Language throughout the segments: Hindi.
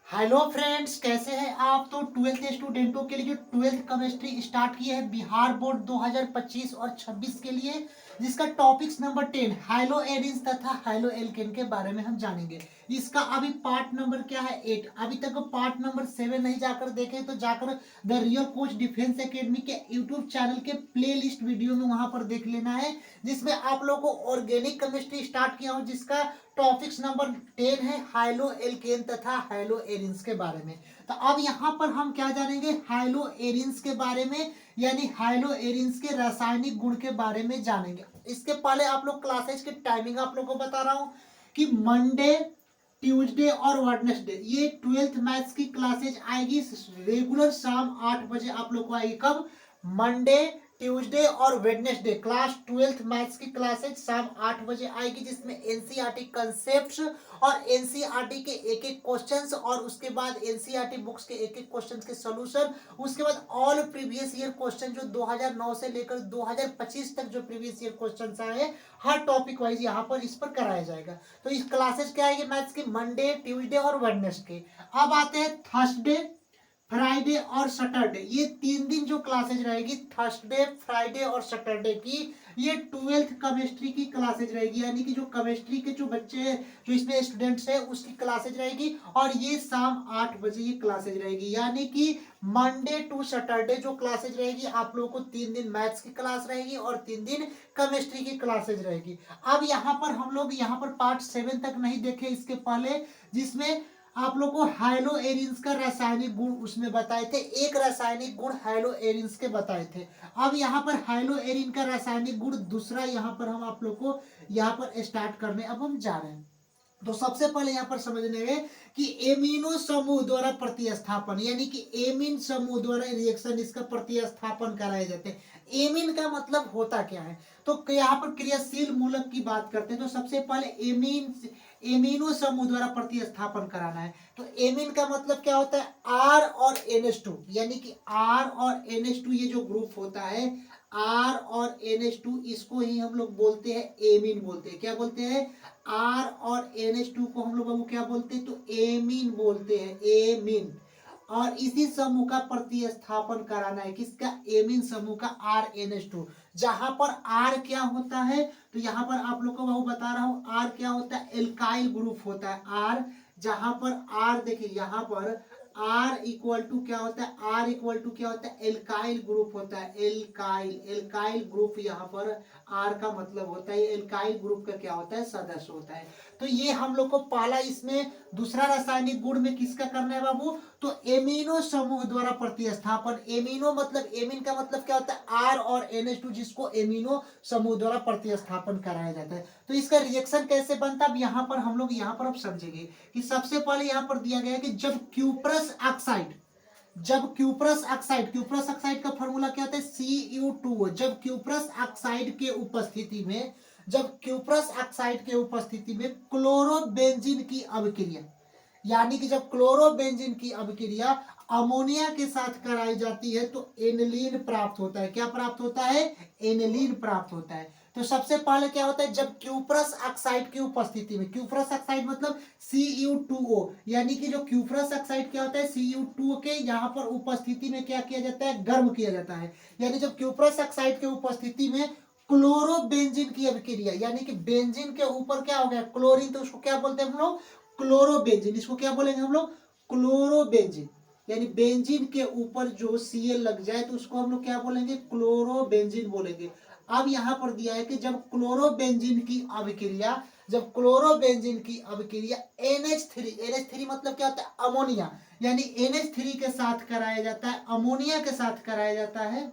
हेलो फ्रेंड्स, कैसे हैं आप। तो ट्वेल्थ स्टूडेंटों के लिए जो ट्वेल्थ केमिस्ट्री स्टार्ट की है बिहार बोर्ड 2025 और 26 के लिए, जिसका टॉपिक्स नंबर 10 हाइलो एरिन्स तथा हाइलो एल्केन के बारे में हम जानेंगे। इसका अभी पार्ट नंबर क्या है 8। अभी तक पार्ट नंबर 7 नहीं जाकर देखें तो जाकर the real coach defence academy के यूट्यूब चैनल के प्ले लिस्ट वीडियो में वहां पर देख लेना है, जिसमें आप लोगों को ऑर्गेनिक केमिस्ट्री स्टार्ट किया हूं, जिसका टॉपिक्स नंबर 10 है हाइलो एल्केन तथा हाइलो एरिन्स के बारे में। तो अब यहाँ पर हम क्या जानेंगे, हाइलो एरिन्स के बारे में, यानी हाइलो एरिन्स के रासायनिक गुण के बारे में जानेंगे। इसके पहले आप लोग क्लासेस की टाइमिंग आप लोग को बता रहा हूँ कि मंडे, ट्यूसडे और वेडनेसडे ये ट्वेल्थ मैथ्स की क्लासेज आएगी रेगुलर शाम 8 बजे आप लोग को आएगी। कब? मंडे, ट्यूसडे और वेडनेसडे क्लास ट्वेल्थ मैथ्स की क्लासेज शाम 8 बजे आएगी, जिसमें एनसीईआरटी कंसेप्ट्स और एनसीईआरटी के एक एक क्वेश्चंस और उसके बाद एनसीईआरटी बुक्स के एक एक क्वेश्चंस के सॉल्यूशन, उसके बाद ऑल प्रीवियस ईयर क्वेश्चन जो 2009 से लेकर 2025 तक जो प्रीवियस ईयर क्वेश्चंस आए हैं हर टॉपिक वाइज यहाँ पर इस पर कराया जाएगा। तो इस क्लासेस क्या आएगी मैथ्स की, मंडे, ट्यूसडे और वेडनेसडे। अब आते हैं थर्सडे, फ्राइडे और सैटरडे, ये 3 दिन जो क्लासेज रहेगी थर्सडे, फ्राइडे और सैटरडे की, ये ट्वेल्थ केमिस्ट्री की क्लासेज रहेगी। यानी कि जो केमिस्ट्री के जो बच्चे जो इसमें स्टूडेंट्स है उसकी क्लासेज रहेगी, और ये शाम 8 बजे ये क्लासेज रहेगी। यानी कि मंडे टू सैटरडे जो क्लासेज रहेगी आप लोगों को 3 दिन मैथ्स की क्लास रहेगी और 3 दिन केमिस्ट्री की क्लासेज रहेगी। अब यहाँ पर हम लोग यहाँ पर पार्ट 7 तक नहीं देखे इसके पहले, जिसमें आप लोग को हाइलो एरिन्स का रासायनिक गुण उसमें बताए थे, एक रासायनिक गुण हाइलो एरिन्स के बताए थे। अब यहाँ पर हाइलो एरिन का रासायनिक गुण दूसरा यहाँ पर हम आप लोग को यहाँ पर स्टार्ट करने अब हम जा रहे हैं। तो सबसे पहले यहाँ पर समझने है कि एमिनो समूह द्वारा प्रतिस्थापन, यानी कि एमिन समूह द्वारा रिएक्शन इसका प्रतिस्थापन कराए जाते हैं। एमिन का मतलब होता क्या है, तो यहाँ पर क्रियाशील मूलक की बात करते हैं। तो सबसे पहले एमिनो समूह द्वारा प्रतिस्थापन कराना है। तो एमिन का मतलब क्या होता है, आर और NH2, यानी कि आर और NH2 ये जो ग्रुप होता है आर और NH2, इसको ही हम लोग बोलते हैं एमिन बोलते हैं। क्या बोलते हैं? आर और NH2 को हम लोग क्या बोलते हैं, तो एमिन बोलते हैं, एमिन। और इसी समूह का प्रतिस्थापन कराना है, किसका? एमिन समूह का RNH2। जहां पर आर क्या होता है, तो यहां पर आप लोग को वो बता रहा हूं, आर क्या होता है, एल्काइल ग्रुप होता है आर। जहां पर आर देखिए यहाँ पर आर इक्वल टू क्या होता है, आर इक्वल टू क्या होता है, एल्काइल ग्रुप होता है, एल्काइल, एल्काइल ग्रुप यहाँ पर आर का मतलब होता है, एल्काइल ग्रुप का क्या होता है, सदस्य होता है। तो ये हम लोग को पहला इसमें दूसरा रासायनिक गुण में किसका करना है बाबू, तो एमिनो समूह द्वारा प्रतिस्थापन। एमिनो मतलब एमिन का मतलब क्या होता है, आर और NH2, जिसको एमिनो समूह द्वारा प्रतिस्थापन कराया जाता है। तो इसका रिएक्शन कैसे बनता है, अब यहाँ पर हम लोग यहाँ पर अब समझेंगे कि सबसे पहले यहाँ पर दिया गया है कि जब क्यूप्रस ऑक्साइड, जब क्यूप्रस ऑक्साइड, क्यूप्रस ऑक्साइड का फॉर्मूला क्या होता है, Cu2O। जब क्यूप्रस ऑक्साइड के उपस्थिति में, जब क्यूप्रस ऑक्साइड के उपस्थिति में क्लोरोबेंजीन की अभिक्रिया, यानी कि जब क्लोरोबेंजीन की अभिक्रिया अमोनिया के साथ कराई जाती है तो एनिलीन प्राप्त होता है। क्या प्राप्त होता है? एनिलीन प्राप्त होता है। तो सबसे पहले क्या होता है, जब क्यूप्रस ऑक्साइड की उपस्थिति में, क्यूप्रस ऑक्साइड मतलब Cu2O, यानी कि जो क्यूप्रस ऑक्साइड क्या होता है, Cu2O के यहाँ पर उपस्थिति में क्या किया जाता है, गर्म किया जाता है। यानी जब क्यूप्रस ऑक्साइड के उपस्थिति में क्लोरोबेंजीन की अभिक्रिया, यानी कि बेंजीन के ऊपर क्या हो गया, क्लोरीन, तो उसको क्या बोलते हैं हम लोग, क्लोरोबेंजीन। इसको क्या बोलेंगे हम लोग, क्लोरोबेंजीन। यानी बेंजीन के ऊपर जो Cl लग जाए तो उसको हम लोग क्या बोलेंगे, क्लोरोबेंजीन बोलेंगे। अब यहां पर दिया है कि जब क्लोरोबेंजीन की अभिक्रिया, जब क्लोरोबेंजीन की अभिक्रिया NH3, NH3 मतलब क्या होता है, अमोनिया, यानी NH3 के साथ कराया जाता है, अमोनिया के साथ कराया जाता है,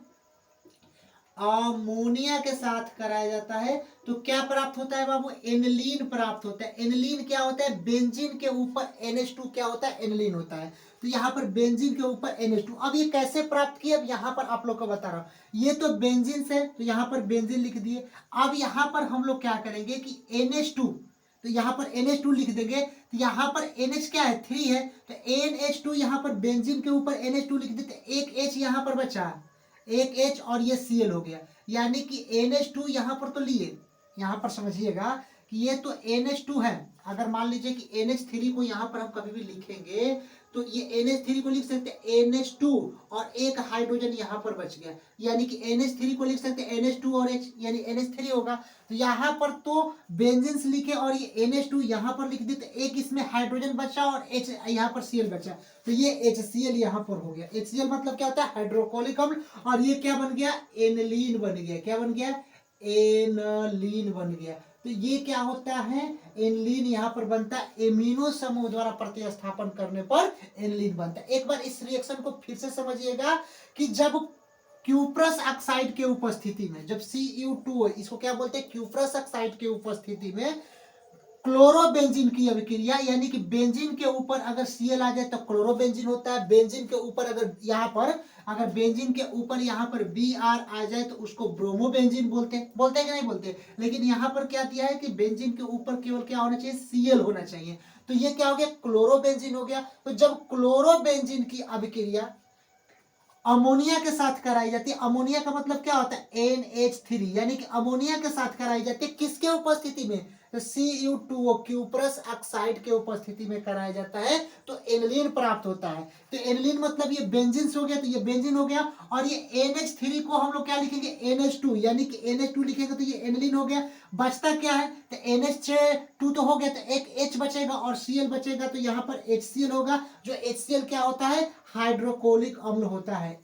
अमोनिया के साथ कराया जाता है, तो क्या प्राप्त होता है बाबू, एनिलीन प्राप्त होता है। एनिलीन क्या होता है, बेंजीन के ऊपर NH2 क्या होता है, एनिलीन होता है। तो यहाँ पर बेंजीन के ऊपर NH2, अब ये कैसे प्राप्त किया, अब यहाँ पर आप लोग को बता रहा हूं। ये तो बेंजीन से, तो यहाँ पर बेंजीन लिख दिए। अब यहाँ पर हम लोग क्या करेंगे कि NH2, तो यहाँ पर NH2 लिख देंगे। तो यहाँ पर NH क्या है, 3 है, तो NH2 यहाँ पर बेंजीन के ऊपर NH2 लिख देते, एक H यहाँ पर बचा, एक H और ये Cl हो गया। यानी कि NH2 यहां पर तो लिए, यहां पर समझिएगा कि ये तो NH2 है। अगर मान लीजिए कि NH3 को यहां पर हम कभी भी लिखेंगे तो ये NH3 को लिख सकते हैं NH2 और एक हाइड्रोजन यहाँ पर बच गया, यानी कि NH3 को लिख सकते हैं NH2 और H यानी NH3 होगा। तो यहाँ पर तो बेंजीन लिखे और ये NH2 यहाँ पर लिख देते, एक इसमें हाइड्रोजन बचा और H यहाँ पर Cl बचा, तो ये HCl यहाँ पर हो गया। HCl मतलब क्या होता है? हाइड्रोक्लोरिक अम्ल। और ये क्या बन गया? एनलीन बन गया। क्या बन गया? एनलीन बन गया। तो ये क्या होता है? एनलीन यहाँ पर बनता है, एमिनो समूह द्वारा प्रतिस्थापन करने पर एनलीन बनता है। एक बार इस रिएक्शन को फिर से समझिएगा कि जब क्यूप्रस ऑक्साइड के उपस्थिति में, जब Cu2 इसको क्या बोलते हैं? क्यूप्रस ऑक्साइड के उपस्थिति में क्लोरोबेंजीन की अभिक्रिया, यानी कि बेंजीन के ऊपर अगर Cl आ जाए तो क्लोरोबेंजीन होता है। बेंजीन के ऊपर अगर यहाँ पर अगर बेंजीन के ऊपर यहाँ पर Br आ जाए तो उसको ब्रोमोबेंजीन बोलते हैं। बोलते हैं कि नहीं बोलते? लेकिन यहाँ पर क्या दिया है कि बेंजीन के ऊपर केवल क्या होना चाहिए? Cl होना चाहिए। तो ये क्या हो गया? क्लोरोबेंजीन हो गया। तो जब क्लोरोबेंजीन की अभिक्रिया अमोनिया के साथ कराई जाती है, अमोनिया का मतलब क्या होता है? NH3, यानी कि अमोनिया के साथ कराई जाती है, किसके उपस्थिति में? तो Cu2O क्यूप्रस ऑक्साइड के उपस्थिति में कराया जाता है, तो एनिलीन प्राप्त होता है। तो एनिलीन मतलब ये बेंजीन हो गया, तो ये बेंजीन हो गया। और ये NH3 को हम लोग क्या लिखेंगे? NH2, यानी कि NH2 लिखेंगे तो ये एनिलीन हो गया। बचता क्या है? तो NH2 तो हो गया, तो एक H बचेगा और Cl बचेगा, तो यहाँ पर HCl होगा। जो HCl क्या होता है? हाइड्रोक्लोरिक अम्ल होता है।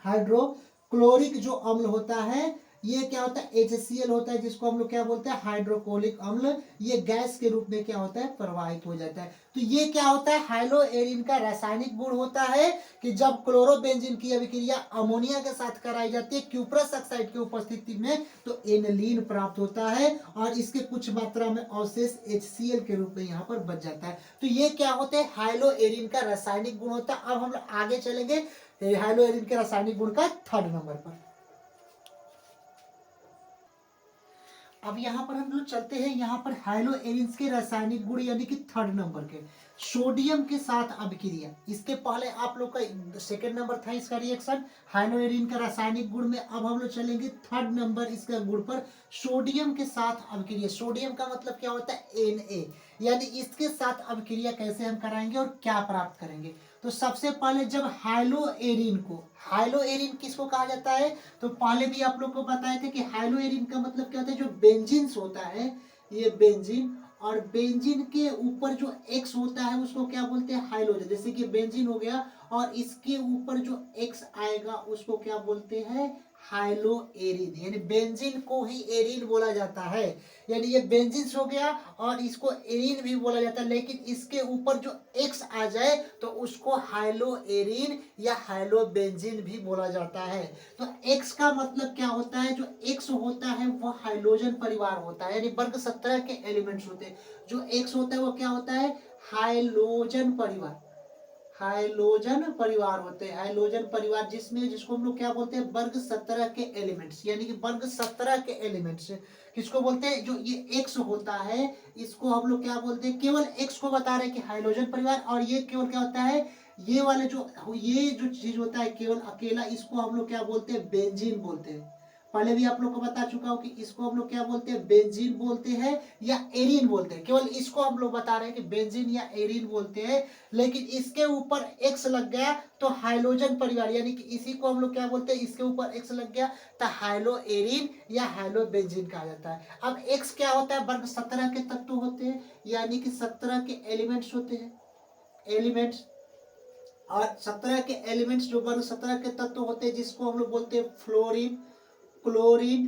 हाइड्रोक्लोरिक जो अम्ल होता है, ये क्या होता है? HCl होता है, जिसको हम लोग क्या बोलते हैं? हाइड्रोक्लोरिक अम्ल। ये गैस के रूप में क्या होता है? प्रवाहित हो जाता है। तो ये क्या होता है? हाइलोएरिन का रासायनिक गुण होता है कि जब क्लोरोबेंजीन की अभिक्रिया अमोनिया के साथ कराई जाती है क्यूप्रस ऑक्साइड की उपस्थिति में, तो एनिलीन प्राप्त होता है और इसके कुछ मात्रा में अवशेष HCl के रूप में यहाँ पर बच जाता है। तो ये क्या होते हैं? हाइलोएरिन का रासायनिक गुण होता है। अब हम लोग आगे चलेंगे हाइलोएरिन के रासायनिक गुण का 3rd नंबर पर। अब यहाँ पर हम लोग चलते हैं यहाँ पर हाइलोएरिन्स के रासायनिक गुण, यानी कि 3rd नंबर के सोडियम के साथ अभिक्रिया। इसके पहले आप लोग का 2nd नंबर था इसका रिएक्शन हाइलोएरिन का रासायनिक गुण में। अब हम लोग चलेंगे 3rd नंबर इसका गुण पर, सोडियम के साथ अभिक्रिया। सोडियम का मतलब क्या होता है? Na, यानी इसके साथ अभिक्रिया कैसे हम कराएंगे और क्या प्राप्त करेंगे। तो सबसे पहले जब हाइलोएरिन को, हाइलोएरिन किसको कहा जाता है? तो पहले भी आप लोग को बताए थे कि हाइलोएरिन का मतलब क्या होता है? जो बेंजीन होता है, ये बेंजीन, और बेंजीन के ऊपर जो X होता है उसको क्या बोलते हैं? हाइलोजन। जैसे कि बेंजीन हो गया और इसके ऊपर जो X आएगा उसको क्या बोलते हैं? हाइलोएरिन। यानी बेंजीन को ही एरिन बोला जाता है, यानी ये बेंजीन हो गया और इसको एरिन भी बोला जाता है। लेकिन इसके ऊपर जो X आ जाए तो उसको हाइलोएरिन या हाइलोबेंजीन भी बोला जाता है। तो X का मतलब क्या होता है? जो X होता है वो हाइलोजन परिवार होता है, यानी वर्ग 17 के एलिमेंट्स होते हैं। जो X होता है वो क्या होता है? हाइलोजन परिवार। हाइलोजन परिवार होते हैं, हाइलोजन परिवार जिसमें, जिसको हम लोग क्या बोलते हैं? वर्ग 17 के एलिमेंट्स, यानी कि वर्ग 17 के एलिमेंट्स किसको बोलते हैं? जो ये X होता है इसको हम लोग क्या बोलते हैं? केवल X को बता रहे हैं कि हाइलोजन परिवार। और ये केवल क्या होता है? ये वाले जो ये जो चीज होता है केवल अकेला, इसको हम लोग क्या बोलते हैं? बेंजीन बोलते हैं। पहले भी आप लोग को बता चुका हूं कि इसको हम लोग क्या बोलते हैं? बेंजीन बोलते हैं या एरिन बोलते हैं। केवल इसको हम लोग बता रहे हैं कि बेंजीन या एरिन बोलते हैं। लेकिन इसके ऊपर X लग गया तो हाइलोजन परिवार, यानी कि इसी को हम लोग क्या बोलते हैं? इसके ऊपर X लग गया तो हाइलोएरिन या हाइलोबेंजीन कहा जाता है। अब X क्या होता है? वर्ग 17 के तत्व होते हैं, यानी कि 17 के एलिमेंट्स होते हैं, एलिमेंट्स। और 17 के एलिमेंट्स जो वर्ग 17 के तत्व होते हैं, जिसको हम लोग बोलते हैं फ्लोरीन, क्लोरीन,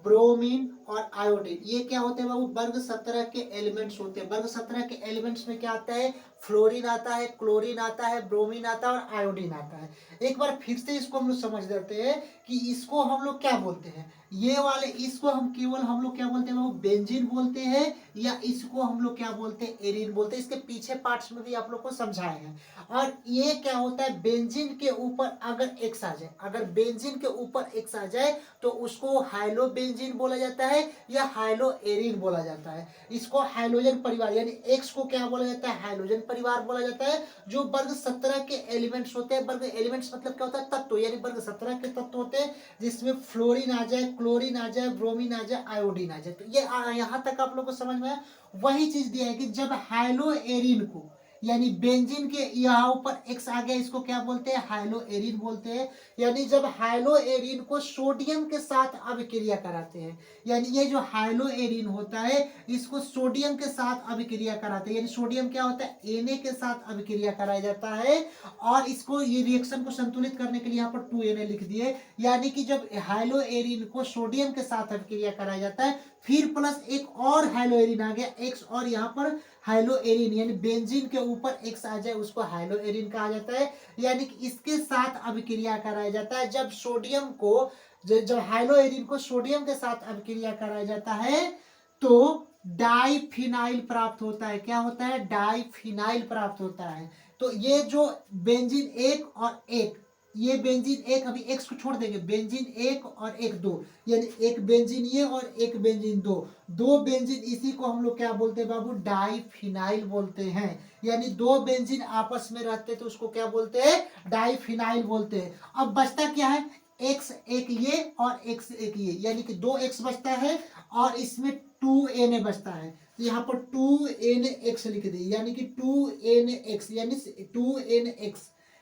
ब्रोमीन और आयोडीन। ये क्या होते हैं बाबू? वर्ग 17 के एलिमेंट्स होते हैं। वर्ग 17 के एलिमेंट्स में क्या आता है? फ्लोरीन आता है, क्लोरीन आता है, ब्रोमीन आता है और आयोडीन आता है। एक बार फिर से इसको हम लोग समझ लेते हैं कि इसको हम लोग क्या बोलते हैं। ये वाले इसको हम केवल हम लोग क्या बोलते हैं बाबू? बेंजीन बोलते हैं, या इसको हम लोग क्या बोलते हैं? एरिन बोलते हैं। इसके पीछे पार्ट्स में भी आप लोग को समझाए हैं। और ये क्या होता है? बेंजीन के ऊपर अगर X आ जाए, अगर बेंजीन के ऊपर X आ जाए तो उसको हाइलोबेंजीन बोला जाता है या हाइलोएरिन बोला जाता है। इसको हाइलोजन परिवार, यानी X को क्या बोला जाता है? हाइलोजन परिवार बोला जाता है। जो वर्ग 17 के एलिमेंट्स होते हैं, वर्ग एलिमेंट्स मतलब क्या होता है? तत्व, यानी वर्ग 17 के तत्व होते हैं, जिसमें फ्लोरीन आ जाए, क्लोरीन आ जाए, ब्रोमीन आ जाए, आयोडीन आ जाए। तो ये यहाँ तक आप लोग को समझ में आया। वही चीज दिया है कि जब हाइलोएरिन को यानी बेंजीन के यहाँ ऊपर एक्स आ गया, इसको क्या बोलते हैं, हाइलोएरिन बोलते हैं। यानी जब हाइलोएरिन को सोडियम के साथ अभिक्रिया कराते हैं, यानी ये जो हाइलोएरिन होता है इसको सोडियम के साथ अभिक्रिया कराते हैं, यानी सोडियम क्या होता है, Na के साथ अभिक्रिया कराया जाता है, और इसको ये रिएक्शन को संतुलित करने के लिए यहाँ पर 2Na लिख दिए। यानी कि जब हाइलोएरिन को सोडियम के साथ अभिक्रिया कराया जाता है, फिर प्लस एक और हाइलोएरिन आ गया एक्स, और यहाँ पर हाइलोएरिन यानी बेंजीन के ऊपर एक्स आ जाए उसको हाइलोएरिन कहा जाता है। यानी कि इसके साथ अभिक्रिया कराया जाता है। जब सोडियम को जब हाइलोएरिन को सोडियम के साथ अभिक्रिया कराया जाता है तो डाइफिनाइल प्राप्त होता है। क्या होता है, डाइफिनाइल प्राप्त होता है। तो ये जो बेंजीन एक और एक, ये बेंजीन एक, अभी एक्स को छोड़ देंगे, बेंजीन एक और एक दो, यानी एक बेंजीन ये और एक बेंजीन दो, दो बेंजीन, इसी को हम लोग क्या बोलते हैं बाबू, डाइफिनाइल बोलते हैं। यानी दो बेंजीन आपस में रहते तो उसको क्या बोलते हैं, डाइफिनाइल बोलते हैं। अब बचता क्या है, एक्स एक ये और एक्स एक ये, यानी कि दो एक्स बचता है और इसमें 2Na बचता है। तो यहाँ पर 2NX लिख दिए, यानी कि 2NX यानी 2NX,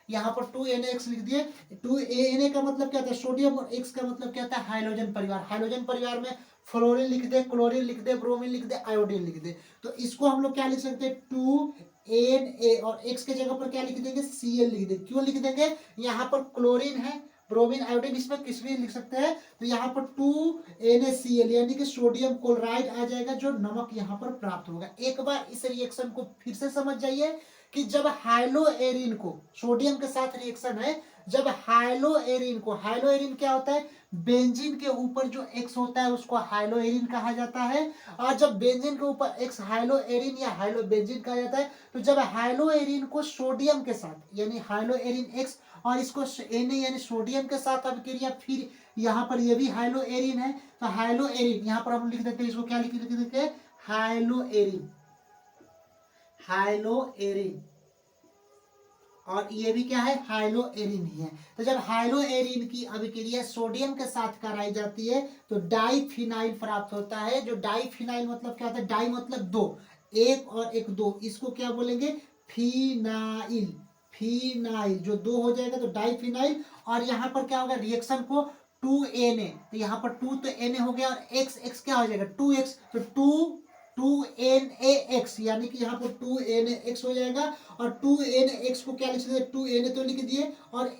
यहाँ पर 2NX लिख दिए। 2Na का मतलब क्या था, सोडियम, और X का मतलब क्या था, हाइड्रोजन परिवार। हाइड्रोजन परिवार में फ्लोरीन लिख दे, क्लोरीन लिख दे, ब्रोमीन लिख दे, आयोडीन लिख दे। तो इसको हम लोग क्या लिख सकते हैं, 2Na, और X के जगह पर क्या लिख देंगे, Cl लिख देंगे। क्यों लिख देंगे, यहाँ पर क्लोरीन है, ब्रोमीन, आयोडीन, इसमें किस भी लिख सकते हैं। तो यहाँ पर 2NaCl यानी कि सोडियम क्लोराइड आ जाएगा, जो नमक यहाँ पर प्राप्त होगा। एक बार इस रिएक्शन को फिर से समझ जाइए कि जब हाइलोएरिन को, सोडियम के साथ रिएक्शन है, जब हाइलोएरिन को, हाइलोएरिन क्या होता है, बेंजीन के ऊपर जो एक्स होता है उसको हाइलोएरिन कहा जाता है, और जब बेंजीन के ऊपर एक्स हाइलोएरिन या हाइलोबेंजीन कहा जाता है। तो जब हाइलोएरिन को सोडियम के साथ यानी हाइलोएरिन एक्स और इसको Na यानी सोडियम के साथ अभिक्रिया, फिर यहाँ पर ये भी हाइलोएरिन है, तो हाइलोएरिन यहाँ पर हम लिख देते हैं, इसको क्या लिख देते हैं, हाइलोएरिन, हाइलोएरिन, और ये भी क्या है, हाइलोएरिन ही है। तो जब हाइलोएरिन की अभिक्रिया सोडियम के साथ कराई जाती है तो डाइफिनाइल प्राप्त होता है। जो डाइफिनाइल मतलब क्या होता है, डाई मतलब दो, एक और एक दो, इसको क्या बोलेंगे, फिनाइल, फिनाइल, जो दो हो जाएगा तो डाइफिनाइल। और यहाँ पर क्या होगा, रिएक्शन को 2Na, तो यहाँ पर 2 तो Na हो गया, और x x क्या हो जाएगा, 2x, तो 2NaX, यानी कि यहाँ पर 2NaX हो जाएगा। और 2NaX को क्या लिख सकते हैं, 2Na तो लिख दिए, और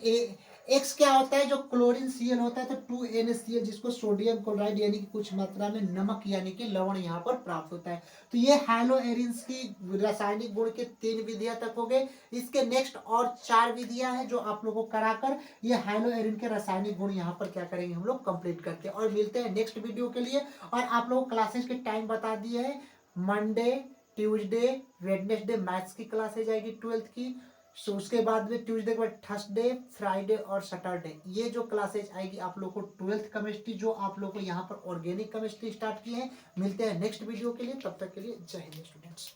X क्या होता है, जो क्लोरीन Cl होता है, तो 2NaCl, जिसको सोडियम क्लोराइड यानी कि कुछ मात्रा में नमक यानी कि लवण यहाँ पर प्राप्त होता है। तो ये हाइलोएरिन्स की रासायनिक गुण के 3 विधियां तक हो गए। इसके नेक्स्ट और 4 विधियां हैं जो आप लोगों को कराकर ये हाइलोएरिन के रासायनिक गुण यहाँ पर क्या करेंगे, हम लोग कंप्लीट करके, और मिलते हैं नेक्स्ट वीडियो के लिए। और आप लोगों को क्लासेस के टाइम बता दिए हैं, मंडे, ट्यूसडे, वेडनेसडे मैथ्स की क्लासेज आएगी 12th की, सो उसके बाद में ट्यूसडे के बाद थर्सडे, फ्राइडे और सैटरडे, ये जो क्लासेज आएगी आप लोग को 12th केमिस्ट्री, जो आप लोग को यहाँ पर ऑर्गेनिक केमिस्ट्री स्टार्ट की है। मिलते हैं नेक्स्ट वीडियो के लिए, तब तक के लिए जय हिंद स्टूडेंट्स।